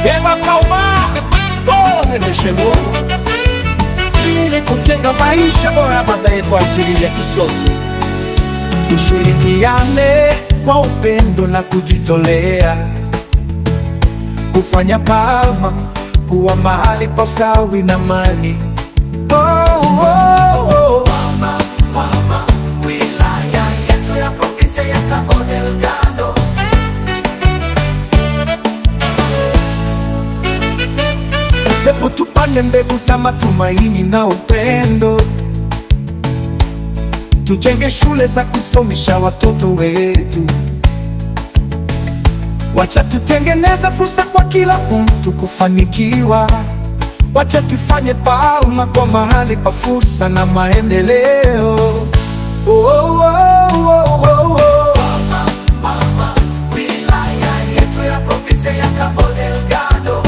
Beba kauma, tone neshemo, ili kujenga maisha bora baadaye kwa ajili yetu sote. Tushirikiane kwa upendo na kujitolea, kufanya Palma kuwa mahali pa usawa na amani. Palma, wilaya yetu ya provinsia ya Cabo Delgado. Hebu tupande mbegu za matumaini na upendo, tujenge shule za kusomesha watoto wetu. Wacha tutengeneze fursa kwa kila mtu kufanikiwa. Wacha tufanye Palma kwa mahali pa fursa na maendeleo. Palma, wilaya yetu ya provinsia ya Cabo Delgado.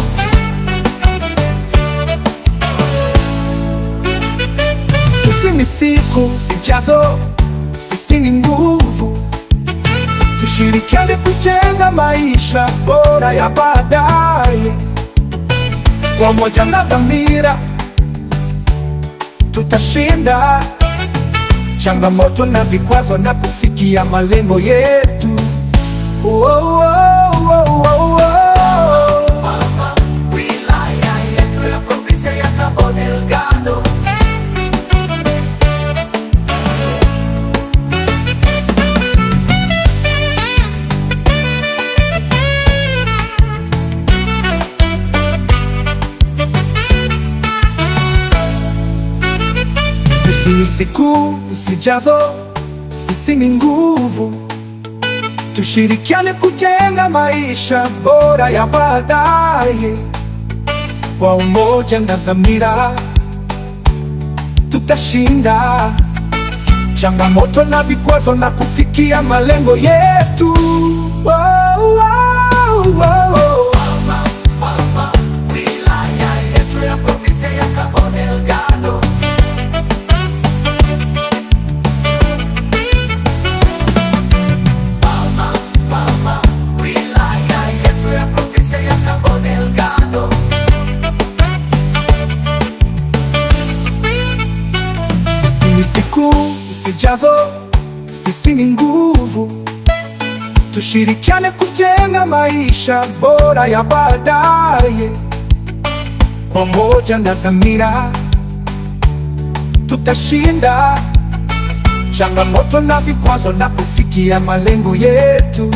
Sisi ni siku zijazo, sisi ni nguvu. Tushirikiane kujenga maisha bora ya baadaye. Pamoja na dhamira tutashinda changamoto na vikwazo na kufikia malengo yetu. Palma, wilaya yetu ya provinsia ya Cabo Delgado. Sisi ni siku zijazo, sisi ni nguvu. Tushirikiane kujenga maisha bora ya baadaye. Kwa umoja na dhamira tutashinda changamoto na vikwazo na kufikia malengo yetu. Palma, wilaya yetu ya provinsia ya Cabo Delgado. Palma, wilaya yetu ya provinsia ya Cabo Delgado. Sisi ni siku zijazo, sisi ni nguvu. Tushirikiane kujenga maisha bora ya baadaye. Pamoja na dhamira tutashinda changamoto na vikwazo na kufikia malengo yetu.